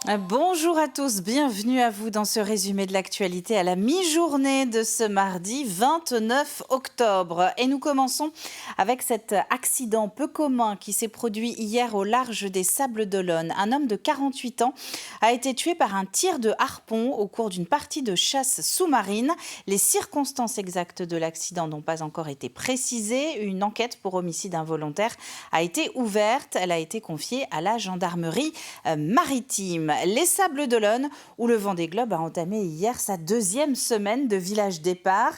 Bonjour à tous, bienvenue à vous dans ce résumé de l'actualité à la mi-journée de ce mardi 29 octobre. Et nous commençons avec cet accident peu commun qui s'est produit hier au large des Sables-d'Olonne. Un homme de 48 ans a été tué par un tir de harpon au cours d'une partie de chasse sous-marine. Les circonstances exactes de l'accident n'ont pas encore été précisées. Une enquête pour homicide involontaire a été ouverte. Elle a été confiée à la gendarmerie maritime. Les Sables-d'Olonne, où le Vendée Globe a entamé hier sa deuxième semaine de village départ.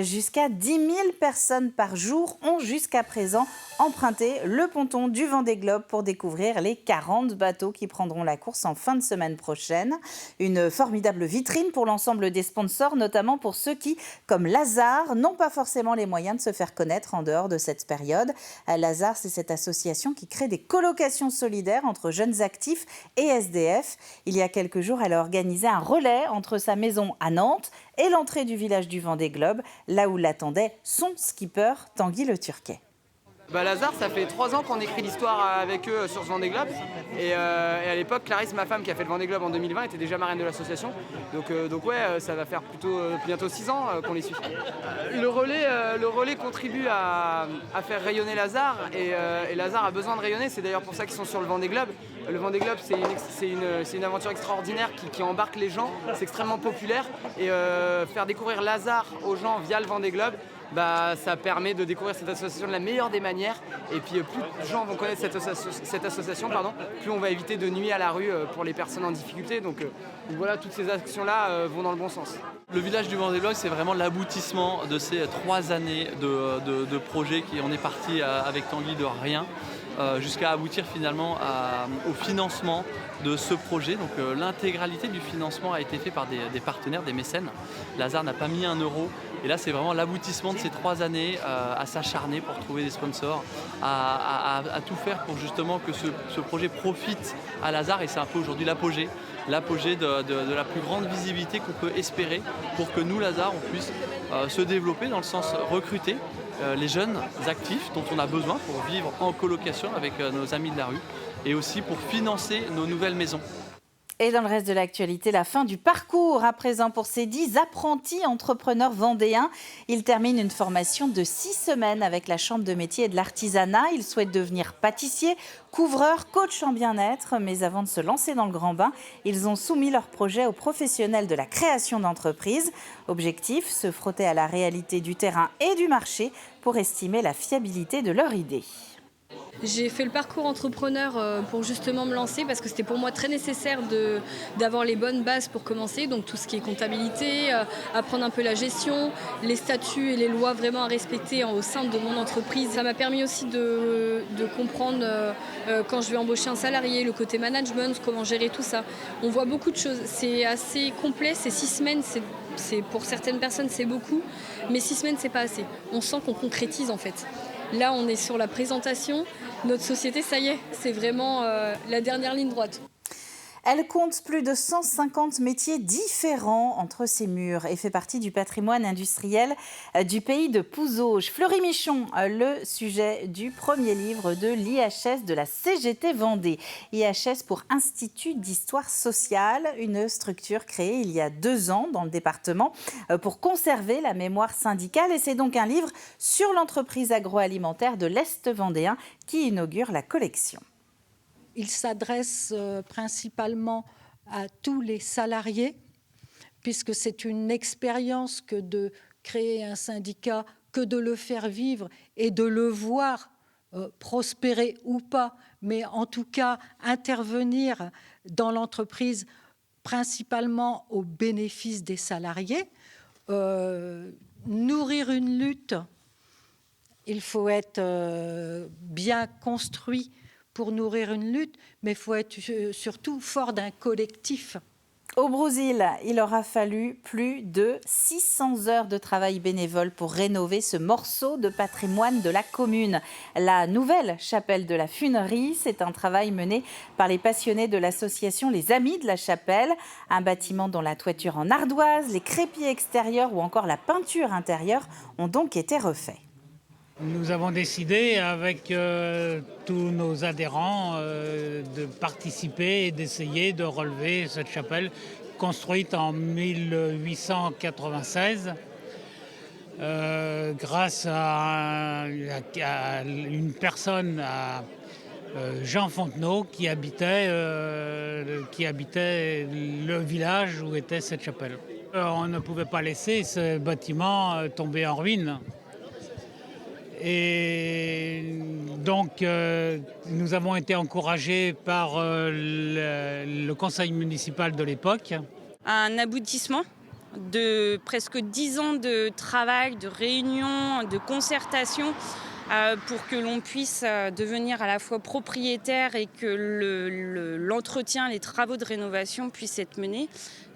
Jusqu'à 10 000 personnes par jour ont jusqu'à présent emprunté le ponton du Vendée Globe pour découvrir les 40 bateaux qui prendront la course en fin de semaine prochaine. Une formidable vitrine pour l'ensemble des sponsors, notamment pour ceux qui, comme Lazare, n'ont pas forcément les moyens de se faire connaître en dehors de cette période. Lazare, c'est cette association qui crée des colocations solidaires entre jeunes actifs et SDF. Il y a quelques jours, elle a organisé un relais entre sa maison à Nantes et l'entrée du village du Vendée Globe, là où l'attendait son skipper Tanguy Le Turquet. Lazare, ça fait 3 ans qu'on écrit l'histoire avec eux sur ce Vendée Globe. Et à l'époque, Clarisse, ma femme, qui a fait le Vendée Globe en 2020, était déjà marraine de l'association. Donc ouais, ça va faire bientôt 6 ans qu'on les suit. Le relais contribue à faire rayonner Lazare. Et Lazare a besoin de rayonner. C'est d'ailleurs pour ça qu'ils sont sur le Vendée Globe. Le Vendée Globe, c'est une aventure extraordinaire qui embarque les gens. C'est extrêmement populaire. Et faire découvrir Lazare aux gens via le Vendée Globe, ça permet de découvrir cette association de la meilleure des manières. Et puis plus de gens vont connaître cette association, plus on va éviter de nuire à la rue pour les personnes en difficulté. Donc voilà, toutes ces actions-là vont dans le bon sens. Le village du Vendée Globe, c'est vraiment l'aboutissement de ces 3 années de projet. On est parti avec Tanguy de rien jusqu'à aboutir finalement au financement de ce projet. Donc l'intégralité du financement a été fait par des partenaires, des mécènes. Lazare n'a pas mis 1 euro. Et là, c'est vraiment l'aboutissement de ces 3 années à s'acharner pour trouver des sponsors, à tout faire pour justement que ce projet profite à Lazare. Et c'est un peu aujourd'hui l'apogée de la plus grande visibilité qu'on peut espérer pour que nous, Lazare, on puisse se développer dans le sens recruter les jeunes actifs dont on a besoin pour vivre en colocation avec nos amis de la rue et aussi pour financer nos nouvelles maisons. Et dans le reste de l'actualité, la fin du parcours à présent pour ces 10 apprentis entrepreneurs vendéens. Ils terminent une formation de 6 semaines avec la Chambre de métier et de l'artisanat. Ils souhaitent devenir pâtissiers, couvreurs, coach en bien-être. Mais avant de se lancer dans le grand bain, ils ont soumis leur projet aux professionnels de la création d'entreprise. Objectif, se frotter à la réalité du terrain et du marché pour estimer la fiabilité de leur idée. J'ai fait le parcours entrepreneur pour justement me lancer parce que c'était pour moi très nécessaire d'avoir les bonnes bases pour commencer. Donc tout ce qui est comptabilité, apprendre un peu la gestion, les statuts et les lois vraiment à respecter au sein de mon entreprise. Ça m'a permis aussi de comprendre quand je vais embaucher un salarié, le côté management, comment gérer tout ça. On voit beaucoup de choses. C'est assez complet, c'est 6 semaines, pour certaines personnes c'est beaucoup, mais 6 semaines c'est pas assez. On sent qu'on concrétise en fait. Là, on est sur la présentation. Notre société, ça y est, c'est vraiment la dernière ligne droite. Elle compte plus de 150 métiers différents entre ses murs et fait partie du patrimoine industriel du pays de Pouzauges. Fleury Michon, le sujet du premier livre de l'IHS de la CGT Vendée. IHS pour Institut d'Histoire Sociale, une structure créée il y a 2 ans dans le département pour conserver la mémoire syndicale. Et c'est donc un livre sur l'entreprise agroalimentaire de l'Est vendéen qui inaugure la collection. Il s'adresse principalement à tous les salariés, puisque c'est une expérience que de créer un syndicat, que de le faire vivre et de le voir prospérer ou pas, mais en tout cas intervenir dans l'entreprise principalement au bénéfice des salariés. Nourrir une lutte, il faut être bien construit pour nourrir une lutte, mais il faut être surtout fort d'un collectif. Au Brésil, il aura fallu plus de 600 heures de travail bénévole pour rénover ce morceau de patrimoine de la commune. La nouvelle chapelle de la Funerie, c'est un travail mené par les passionnés de l'association Les Amis de la Chapelle. Un bâtiment dont la toiture en ardoise, les crépiers extérieurs ou encore la peinture intérieure ont donc été refaits. Nous avons décidé avec tous nos adhérents de participer et d'essayer de relever cette chapelle construite en 1896 grâce à une personne, à Jean Fontenot, qui habitait le village où était cette chapelle. On ne pouvait pas laisser ce bâtiment tomber en ruine. Et donc, nous avons été encouragés par le conseil municipal de l'époque. Un aboutissement de presque 10 ans de travail, de réunion, de concertation pour que l'on puisse devenir à la fois propriétaire et que l'entretien, les travaux de rénovation puissent être menés.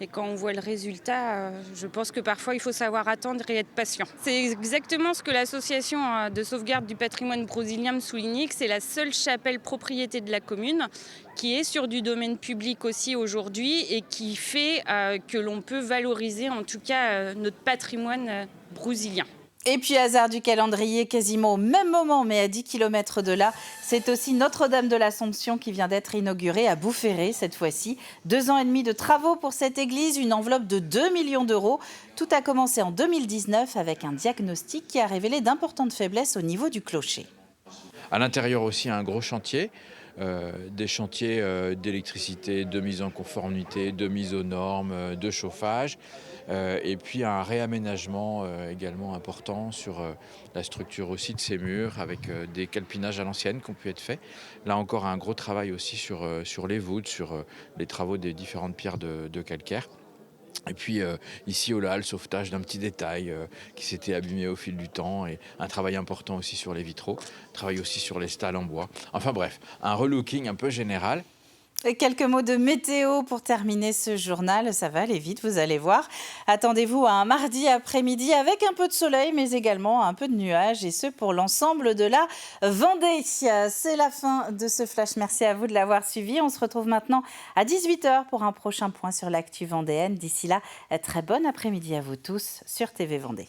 Et quand on voit le résultat, je pense que parfois il faut savoir attendre et être patient. C'est exactement ce que l'association de sauvegarde du patrimoine brésilien me souligne, que c'est la seule chapelle propriété de la commune qui est sur du domaine public aussi aujourd'hui et qui fait que l'on peut valoriser en tout cas notre patrimoine brésilien. Et puis, hasard du calendrier, quasiment au même moment, mais à 10 km de là, c'est aussi Notre-Dame de l'Assomption qui vient d'être inaugurée à Boufféré, cette fois-ci. 2 ans et demi de travaux pour cette église, une enveloppe de 2 millions d'euros. Tout a commencé en 2019 avec un diagnostic qui a révélé d'importantes faiblesses au niveau du clocher. À l'intérieur aussi, un gros chantier. Des chantiers d'électricité, de mise en conformité, de mise aux normes, de chauffage, et puis un réaménagement également important sur la structure aussi de ces murs avec des calpinages à l'ancienne qui ont pu être faits. Là encore, un gros travail aussi sur les voûtes, sur les travaux des différentes pierres de calcaire. Et puis ici au le sauvetage d'un petit détail qui s'était abîmé au fil du temps et un travail important aussi sur les vitraux, travail aussi sur les stalles en bois. Enfin bref, un relooking un peu général. Et quelques mots de météo pour terminer ce journal. Ça va aller vite, vous allez voir. Attendez-vous à un mardi après-midi avec un peu de soleil, mais également un peu de nuages, et ce pour l'ensemble de la Vendée. C'est la fin de ce flash. Merci à vous de l'avoir suivi. On se retrouve maintenant à 18h pour un prochain point sur l'actu vendéenne. D'ici là, très bon après-midi à vous tous sur TV Vendée.